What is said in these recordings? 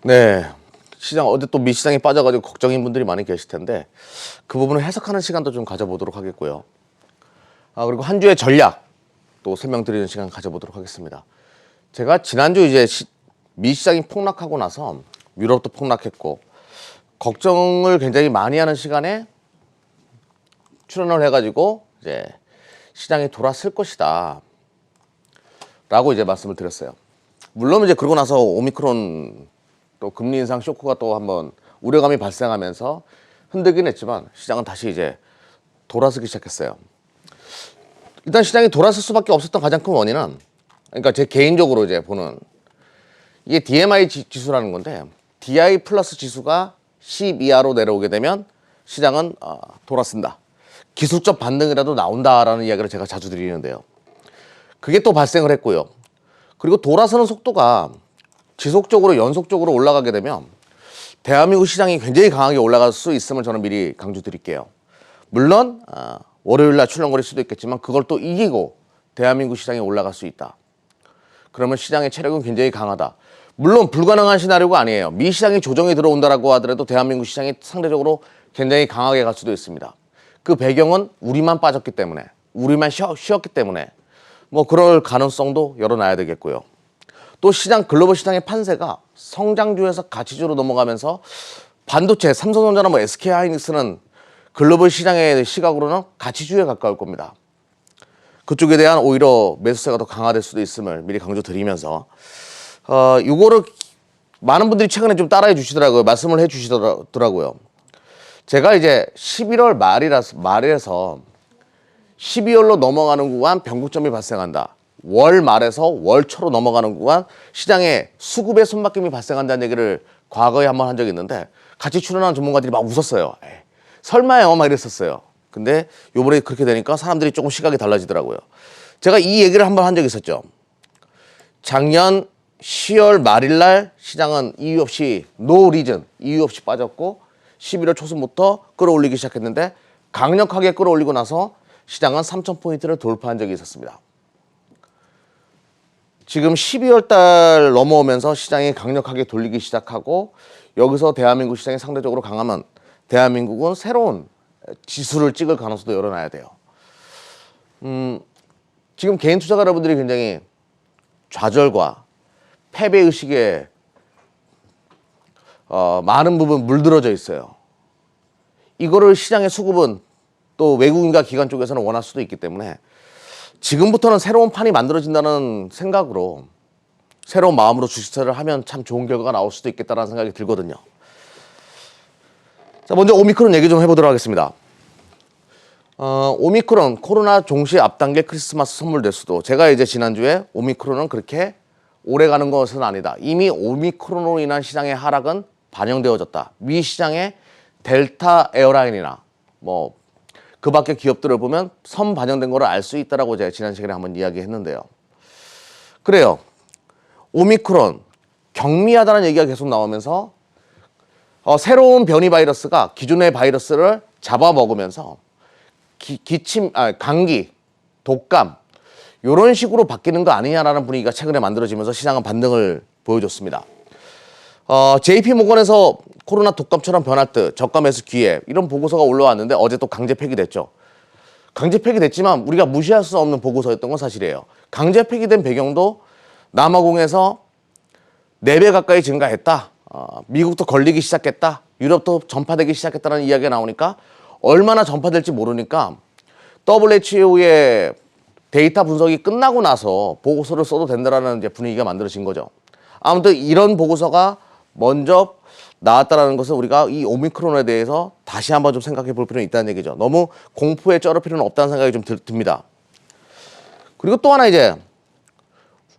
네. 시장 어제 또 미시장에 빠져가지고 걱정인 분들이 많이 계실 텐데 그 부분을 해석하는 시간도 좀 가져보도록 하겠고요. 그리고 한 주의 전략 또 설명드리는 시간 가져보도록 하겠습니다. 제가 지난주 이제 미시장이 폭락하고 나서 유럽도 폭락했고 걱정을 굉장히 많이 하는 시간에 출연을 해가지고 이제 시장이 돌아설 것이다 라고 이제 말씀을 드렸어요. 물론 이제 그러고 나서 오미크론 또 금리 인상 쇼크가 또 한번 우려감이 발생하면서 흔들긴 했지만 시장은 다시 이제 돌아서기 시작했어요. 일단 시장이 돌아설 수밖에 없었던 가장 큰 원인은, 그러니까 제 개인적으로 이제 보는, 이게 DMI 지수라는 건데 DI 플러스 지수가 10 이하로 내려오게 되면 시장은 돌아선다. 기술적 반등이라도 나온다라는 이야기를 제가 자주 드리는데요. 그게 또 발생을 했고요. 그리고 돌아서는 속도가 지속적으로 연속적으로 올라가게 되면 대한민국 시장이 굉장히 강하게 올라갈 수 있음을 저는 미리 강조드릴게요. 물론 월요일날 출렁거릴 수도 있겠지만 그걸 또 이기고 대한민국 시장이 올라갈 수 있다. 그러면 시장의 체력은 굉장히 강하다. 물론 불가능한 시나리오가 아니에요. 미 시장이 조정이 들어온다라고 하더라도 대한민국 시장이 상대적으로 굉장히 강하게 갈 수도 있습니다. 그 배경은 우리만 빠졌기 때문에, 우리만 쉬었기 때문에 뭐 그럴 가능성도 열어놔야 되겠고요. 또 시장, 글로벌 시장의 판세가 성장주에서 가치주로 넘어가면서 반도체, 삼성전자나 뭐 SK하이닉스는 글로벌 시장의 시각으로는 가치주에 가까울 겁니다. 그쪽에 대한 오히려 매수세가 더 강화될 수도 있음을 미리 강조드리면서 이거를 많은 분들이 최근에 좀 따라해 주시더라고요. 말씀을 해 주시더라고요. 제가 이제 11월 말에서 12월로 넘어가는 구간 변곡점이 발생한다. 월 말에서 월 초로 넘어가는 구간 시장에 수급의 손바뀜이 발생한다는 얘기를 과거에 한번 한 적이 있는데 같이 출연한 전문가들이 막 웃었어요. 에이, 설마요? 막 이랬었어요. 근데 요번에 그렇게 되니까 사람들이 조금 시각이 달라지더라고요. 제가 이 얘기를 한번 한 적이 있었죠. 작년 10월 말일날 시장은 이유 없이 노 리즌, 이유 없이 빠졌고 11월 초순부터 끌어올리기 시작했는데 강력하게 끌어올리고 나서 시장은 3,000포인트를 돌파한 적이 있었습니다. 지금 12월 달 넘어오면서 시장이 강력하게 돌리기 시작하고 여기서 대한민국 시장이 상대적으로 강하면 대한민국은 새로운 지수를 찍을 가능성도 열어놔야 돼요. 지금 개인 투자가 여러분들이 굉장히 좌절과 패배의식에 많은 부분 물들어져 있어요. 이거를 시장의 수급은 또 외국인과 기관 쪽에서는 원할 수도 있기 때문에 지금부터는 새로운 판이 만들어진다는 생각으로 새로운 마음으로 주식투자를 하면 참 좋은 결과가 나올 수도 있겠다는 생각이 들거든요. 자, 먼저 오미크론 얘기 좀 해보도록 하겠습니다. 오미크론 코로나 종시 앞단계 크리스마스 선물 대수도, 제가 이제 지난주에 오미크론은 그렇게 오래 가는 것은 아니다. 이미 오미크론으로 인한 시장의 하락은 반영되어졌다. 미 시장의 델타 에어라인이나 뭐 그 밖의 기업들을 보면 선 반영된 거를 알 수 있다라고 제가 지난 시간에 한번 이야기했는데요. 그래요. 오미크론 경미하다는 얘기가 계속 나오면서 새로운 변이 바이러스가 기존의 바이러스를 잡아먹으면서 감기, 독감 이런 식으로 바뀌는 거 아니냐라는 분위기가 최근에 만들어지면서 시장은 반등을 보여줬습니다. JP모건에서 코로나 독감처럼 변할 듯 저가 매수 기회 이런 보고서가 올라왔는데 어제 또 강제 폐기됐죠. 강제 폐기됐지만 우리가 무시할 수 없는 보고서였던 건 사실이에요. 강제 폐기된 배경도 남아공에서 4배 가까이 증가했다. 미국도 걸리기 시작했다. 유럽도 전파되기 시작했다는 이야기가 나오니까 얼마나 전파될지 모르니까 WHO의 데이터 분석이 끝나고 나서 보고서를 써도 된다라는 이제 분위기가 만들어진 거죠. 아무튼 이런 보고서가 먼저 나왔다는 것은 우리가 이 오미크론에 대해서 다시 한번 좀 생각해 볼 필요는 있다는 얘기죠. 너무 공포에 쩔을 필요는 없다는 생각이 좀 듭니다. 그리고 또 하나 이제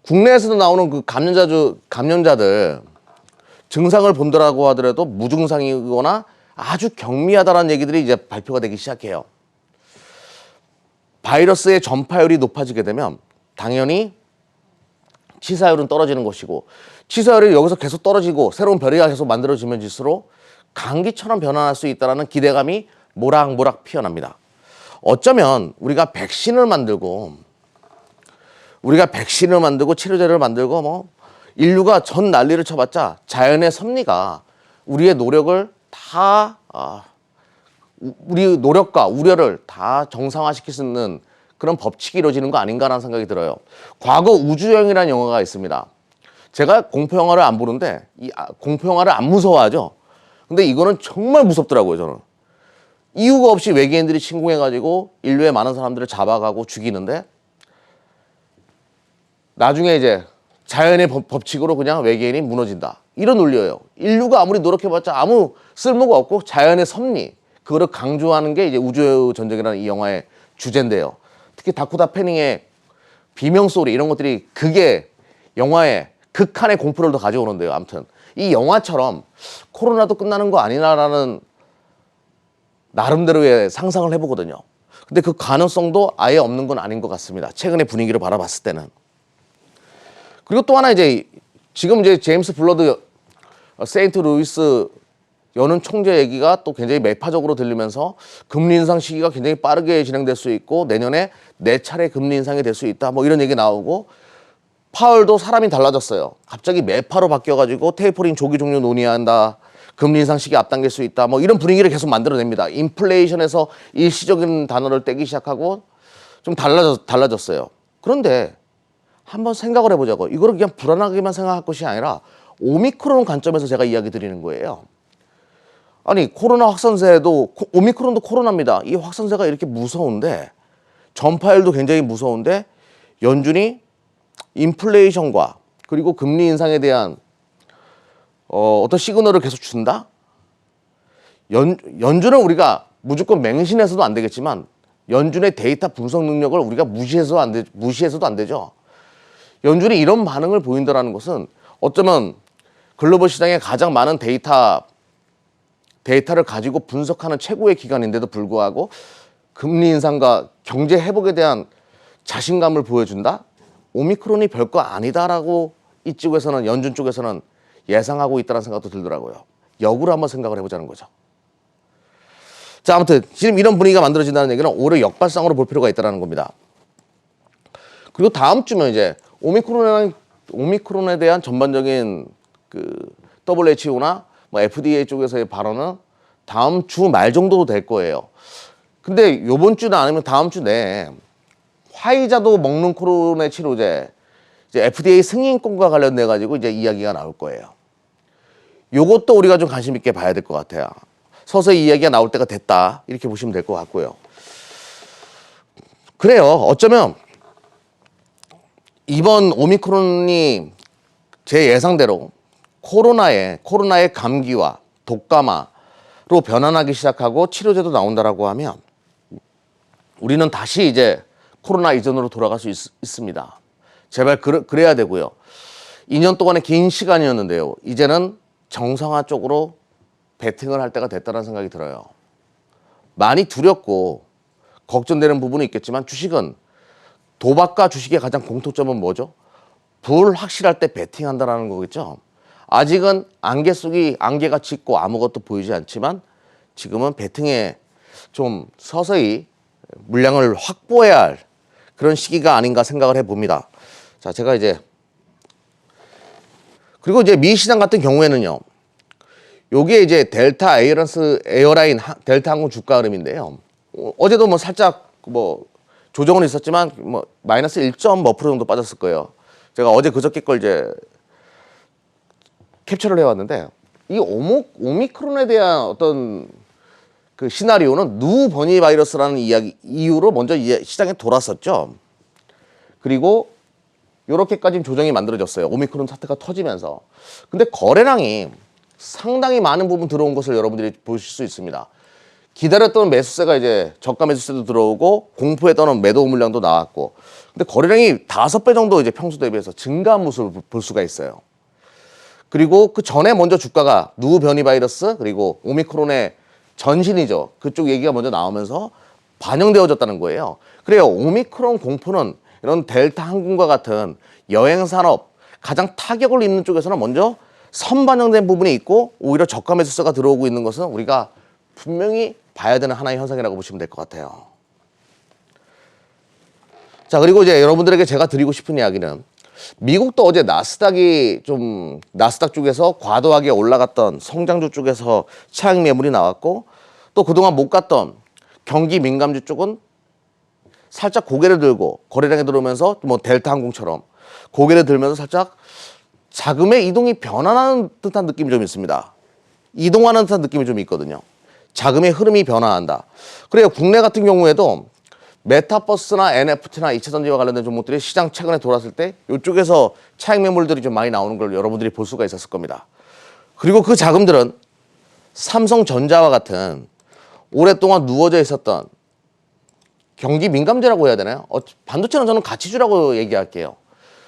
국내에서도 나오는 그 감염자들 증상을 본다라고 하더라도 무증상이거나 아주 경미하다는 얘기들이 이제 발표가 되기 시작해요. 바이러스의 전파율이 높아지게 되면 당연히 치사율은 떨어지는 것이고 치사율이 여기서 계속 떨어지고 새로운 변이가 계속 만들어지면질수록 감기처럼 변화할 수 있다는 기대감이 모락모락 피어납니다. 어쩌면 우리가 백신을 만들고 치료제를 만들고 뭐 인류가 전 난리를 쳐봤자 자연의 섭리가 우리의 노력을 다 우리 노력과 우려를 다 정상화시킬 수 있는 그런 법칙이 이루어지는 거 아닌가라는 생각이 들어요. 과거 우주여행이라는 영화가 있습니다. 제가 공포 영화를 안 보는데 공포 영화를 안 무서워하죠. 근데 이거는 정말 무섭더라고요. 저는 이유가 없이 외계인들이 침공해가지고 인류의 많은 사람들을 잡아가고 죽이는데 나중에 이제 자연의 법칙으로 그냥 외계인이 무너진다. 이런 논리예요. 인류가 아무리 노력해봤자 아무 쓸모가 없고 자연의 섭리, 그거를 강조하는 게 이제 우주전쟁이라는 이 영화의 주제인데요. 특히 다코타 패닝의 비명 소리 이런 것들이 그게 영화의 극한의 공포를 더 가져오는데요. 아무튼 이 영화처럼 코로나도 끝나는 거 아니냐라는 나름대로의 상상을 해보거든요. 근데 그 가능성도 아예 없는 건 아닌 것 같습니다. 최근의 분위기를 바라봤을 때는. 그리고 또 하나 이제 지금 이제 제임스 블러드 세인트 루이스 여는 총재 얘기가 또 굉장히 매파적으로 들리면서 금리 인상 시기가 굉장히 빠르게 진행될 수 있고 내년에 4차례 금리 인상이 될 수 있다. 뭐 이런 얘기 나오고 파월도 사람이 달라졌어요. 갑자기 매파로 바뀌어가지고 테이퍼링 조기 종료 논의한다. 금리 인상 시기 앞당길 수 있다. 뭐 이런 분위기를 계속 만들어냅니다. 인플레이션에서 일시적인 단어를 떼기 시작하고 좀 달라졌어요. 그런데 한번 생각을 해보자고. 이거를 그냥 불안하게만 생각할 것이 아니라 오미크론 관점에서 제가 이야기 드리는 거예요. 아니 코로나 확산세도 오미크론도 코로나입니다. 이 확산세가 이렇게 무서운데 전파율도 굉장히 무서운데 연준이 인플레이션과 그리고 금리 인상에 대한 어떤 시그널을 계속 준다? 연준은 우리가 무조건 맹신해서도 안 되겠지만 연준의 데이터 분석 능력을 우리가 무시해서도 안 되죠. 연준이 이런 반응을 보인다는 것은 어쩌면 글로벌 시장에 가장 많은 데이터를 가지고 분석하는 최고의 기관인데도 불구하고 금리 인상과 경제 회복에 대한 자신감을 보여준다? 오미크론이 별거 아니다라고 이쪽에서는 연준 쪽에서는 예상하고 있다는 생각도 들더라고요. 역으로 한번 생각을 해보자는 거죠. 자, 아무튼 지금 이런 분위기가 만들어진다는 얘기는 오히려 역발상으로 볼 필요가 있다는 겁니다. 그리고 다음 주면 이제 오미크론에 대한 전반적인 그 WHO나 뭐 FDA 쪽에서의 발언은 다음 주 말 정도도 될 거예요. 근데 요번 주는 아니면 다음 주 내에 화이자도 먹는 코로나 치료제 이제 FDA 승인권과 관련돼 가지고 이제 이야기가 나올 거예요. 요것도 우리가 좀 관심 있게 봐야 될 것 같아요. 서서히 이야기가 나올 때가 됐다 이렇게 보시면 될 것 같고요. 그래요. 어쩌면 이번 오미크론이 제 예상대로 코로나의 감기와 독감화로 변환하기 시작하고 치료제도 나온다라고 하면 우리는 다시 이제 코로나 이전으로 돌아갈 수 있습니다. 제발 그래야 되고요. 2년 동안의 긴 시간이었는데요. 이제는 정상화 쪽으로 베팅을 할 때가 됐다는 생각이 들어요. 많이 두렵고 걱정되는 부분은 있겠지만 주식은 도박과 주식의 가장 공통점은 뭐죠? 불확실할 때 베팅한다라는 거겠죠. 아직은 안개 속이 안개같이 있고 아무것도 보이지 않지만 지금은 베팅에 좀 서서히 물량을 확보해야 할 그런 시기가 아닌가 생각을 해봅니다. 자, 제가 이제 그리고 이제 미 시장 같은 경우에는요. 요게 이제 델타 에어라인 델타 항공 주가 흐름인데요. 어제도 뭐 살짝 뭐 조정은 있었지만 뭐 마이너스 1.5% 정도 빠졌을 거예요. 제가 어제 그저께 걸 이제 캡처를 해왔는데 이 오미크론에 대한 어떤 그 시나리오는 누 버니 바이러스라는 이유로 먼저 시장에 돌았었죠. 그리고 이렇게까지 조정이 만들어졌어요. 오미크론 사태가 터지면서. 근데 거래량이 상당히 많은 부분 들어온 것을 여러분들이 보실 수 있습니다. 기다렸던 매수세가 이제 저가 매수세도 들어오고 공포에 떠는 매도 물량도 나왔고. 근데 거래량이 5배 정도 이제 평소 대비해서 증가한 모습을 볼 수가 있어요. 그리고 그 전에 먼저 주가가 누 변이 바이러스 그리고 오미크론의 전신이죠. 그쪽 얘기가 먼저 나오면서 반영되어졌다는 거예요. 그래요. 오미크론 공포는 이런 델타 항공과 같은 여행 산업 가장 타격을 입는 쪽에서는 먼저 선반영된 부분이 있고 오히려 저가 매수세가 들어오고 있는 것은 우리가 분명히 봐야 되는 하나의 현상이라고 보시면 될 것 같아요. 자, 그리고 이제 여러분들에게 제가 드리고 싶은 이야기는 미국도 어제 나스닥 쪽에서 과도하게 올라갔던 성장주 쪽에서 차익 매물이 나왔고, 또 그동안 못 갔던 경기 민감주 쪽은 살짝 고개를 들고 거래량이 들어오면서 뭐 델타항공처럼 고개를 들면서 살짝 자금의 이동이 변화하는 듯한 느낌이 좀 있습니다. 이동하는 듯한 느낌이 좀 있거든요. 자금의 흐름이 변화한다. 그래요. 국내 같은 경우에도 메타버스나 NFT나 이차전지와 관련된 종목들이 시장 최근에 돌았을 때 이쪽에서 차익 매물들이 좀 많이 나오는 걸 여러분들이 볼 수가 있었을 겁니다. 그리고 그 자금들은 삼성전자와 같은 오랫동안 누워져 있었던 경기 민감주라고 해야 되나요? 반도체는 저는 가치주라고 얘기할게요.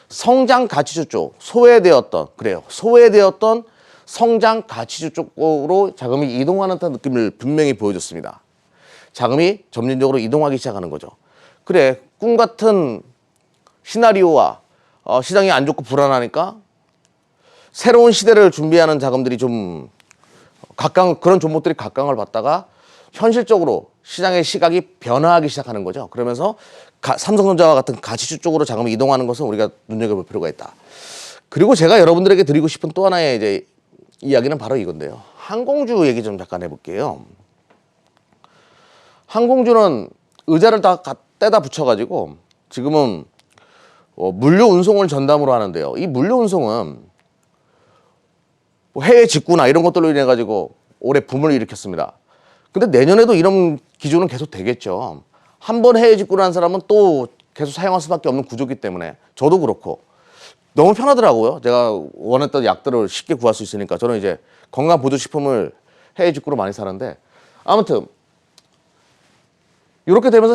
성장 가치주 쪽, 소외되었던 성장 가치주 쪽으로 자금이 이동하는 듯한 느낌을 분명히 보여줬습니다. 자금이 점진적으로 이동하기 시작하는 거죠. 그래, 꿈 같은 시나리오와 시장이 안 좋고 불안하니까 새로운 시대를 준비하는 자금들이 좀 그런 종목들이 각광을 받다가 현실적으로 시장의 시각이 변화하기 시작하는 거죠. 그러면서 삼성전자와 같은 가치주 쪽으로 자금이 이동하는 것은 우리가 눈여겨볼 필요가 있다. 그리고 제가 여러분들에게 드리고 싶은 또 하나의 이제 이야기는 바로 이건데요. 항공주 얘기 좀 잠깐 해볼게요. 항공주는 의자를 다 떼다 붙여가지고 지금은 물류 운송을 전담으로 하는데요. 이 물류 운송은 해외 직구나 이런 것들로 인해 가지고 올해 붐을 일으켰습니다. 근데 내년에도 이런 기준은 계속 되겠죠. 한 번 해외 직구를 한 사람은 또 계속 사용할 수밖에 없는 구조기 때문에 저도 그렇고 너무 편하더라고요. 제가 원했던 약들을 쉽게 구할 수 있으니까 저는 이제 건강보조식품을 해외 직구로 많이 사는데, 아무튼 이렇게 되면서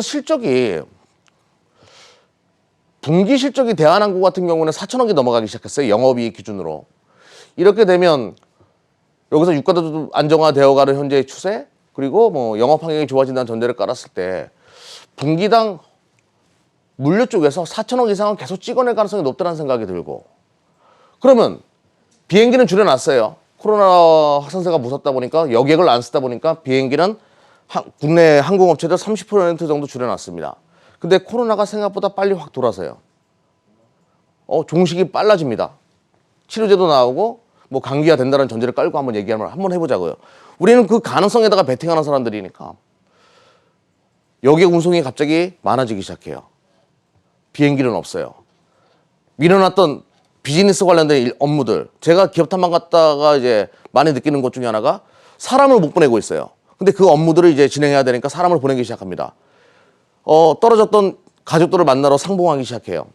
분기 실적이 대한항공 같은 경우는 4천억이 넘어가기 시작했어요. 영업이익 기준으로. 이렇게 되면 여기서 유가도 안정화되어가는 현재의 추세, 그리고 뭐 영업 환경이 좋아진다는 전제를 깔았을 때 분기당 물류 쪽에서 4천억 이상은 계속 찍어낼 가능성이 높다는 생각이 들고, 그러면 비행기는 줄여놨어요. 코로나 확산세가 무섭다 보니까 여객을 안 쓰다 보니까 비행기는 국내 항공업체들 30% 정도 줄여놨습니다. 근데 코로나가 생각보다 빨리 확 돌아서요. 종식이 빨라집니다. 치료제도 나오고 뭐 감기가 된다는 전제를 깔고 한번 해보자고요. 우리는 그 가능성에다가 베팅하는 사람들이니까 여객 운송이 갑자기 많아지기 시작해요. 비행기는 없어요. 밀어놨던 비즈니스 관련된 업무들, 제가 기업 탐방 갔다가 이제 많이 느끼는 것 중에 하나가 사람을 못 보내고 있어요. 근데 그 업무들을 이제 진행해야 되니까 사람을 보내기 시작합니다. 떨어졌던 가족들을 만나러 상봉하기 시작해요.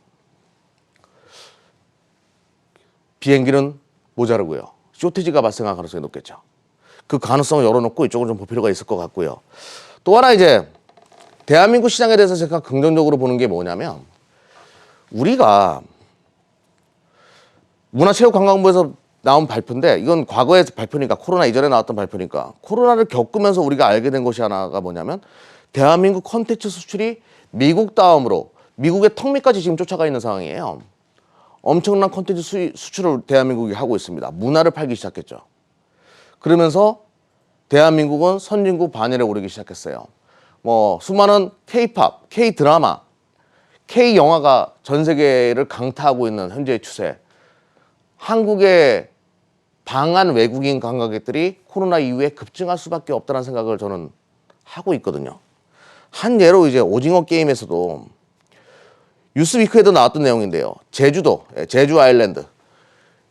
비행기는 모자르고요. 쇼티지가 발생할 가능성이 높겠죠. 그 가능성을 열어놓고 이쪽으로 좀 볼 필요가 있을 것 같고요. 또 하나 이제 대한민국 시장에 대해서 제가 긍정적으로 보는 게 뭐냐면, 우리가 문화체육관광부에서 나온 발표인데, 이건 과거의 발표니까, 코로나 이전에 나왔던 발표니까, 코로나를 겪으면서 우리가 알게 된 것이 하나가 뭐냐면, 대한민국 콘텐츠 수출이 미국 다음으로 미국의 턱 밑까지 지금 쫓아가 있는 상황이에요. 엄청난 콘텐츠 수출을 대한민국이 하고 있습니다. 문화를 팔기 시작했죠. 그러면서 대한민국은 선진국 반열에 오르기 시작했어요. 뭐 수많은 K-팝, K-드라마, K-영화가 전 세계를 강타하고 있는 현재의 추세. 한국의 방한 외국인 관광객들이 코로나 이후에 급증할 수밖에 없다는 생각을 저는 하고 있거든요. 한 예로 이제 오징어 게임에서도 뉴스위크에도 나왔던 내용인데요. 제주도, 제주 아일랜드.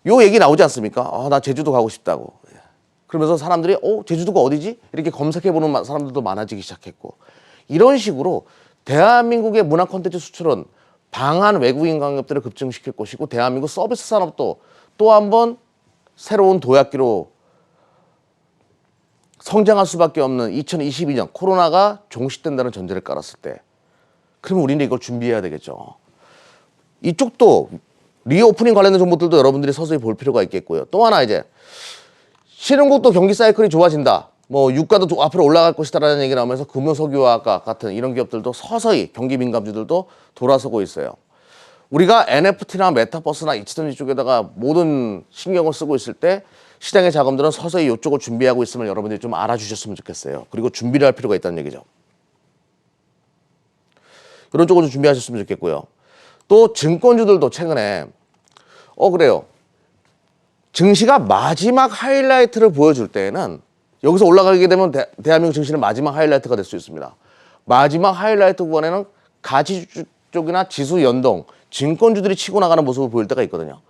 요 얘기 나오지 않습니까? 나 제주도 가고 싶다고. 그러면서 사람들이 제주도가 어디지? 이렇게 검색해보는 사람들도 많아지기 시작했고, 이런 식으로 대한민국의 문화 콘텐츠 수출은 방한 외국인 관광객들을 급증시킬 것이고, 대한민국 서비스 산업도 또 한 번 새로운 도약기로 성장할 수밖에 없는 2022년 코로나가 종식된다는 전제를 깔았을 때, 그러면 우리는 이걸 준비해야 되겠죠. 이쪽도 리오프닝 관련된 정보들도 여러분들이 서서히 볼 필요가 있겠고요. 또 하나 이제 신흥국도 경기 사이클이 좋아진다, 뭐 유가도 앞으로 올라갈 것이다라는 얘기 나오면서 금호석유와 같은 이런 기업들도 서서히 경기 민감주들도 돌아서고 있어요. 우리가 NFT나 메타버스나 이차전지 쪽에다가 모든 신경을 쓰고 있을 때 시장의 자금들은 서서히 이쪽을 준비하고 있음을 여러분들이 좀 알아주셨으면 좋겠어요. 그리고 준비를 할 필요가 있다는 얘기죠. 이런 쪽으로 좀 준비하셨으면 좋겠고요. 또 증권주들도 최근에 그래요. 증시가 마지막 하이라이트를 보여줄 때에는 여기서 올라가게 되면 대한민국 증시는 마지막 하이라이트가 될 수 있습니다. 마지막 하이라이트 구간에는 가치주 쪽이나 지수 연동, 증권주들이 치고 나가는 모습을 보일 때가 있거든요.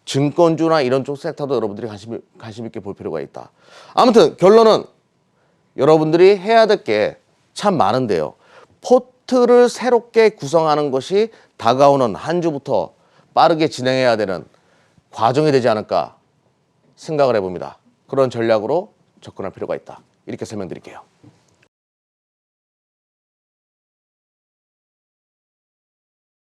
증권주나 이런 쪽 섹터도 여러분들이 관심 있게 볼 필요가 있다. 아무튼 결론은 여러분들이 해야 될 게 참 많은데요. 포트를 새롭게 구성하는 것이 다가오는 한 주부터 빠르게 진행해야 되는 과정이 되지 않을까 생각을 해봅니다. 그런 전략으로 접근할 필요가 있다. 이렇게 설명드릴게요.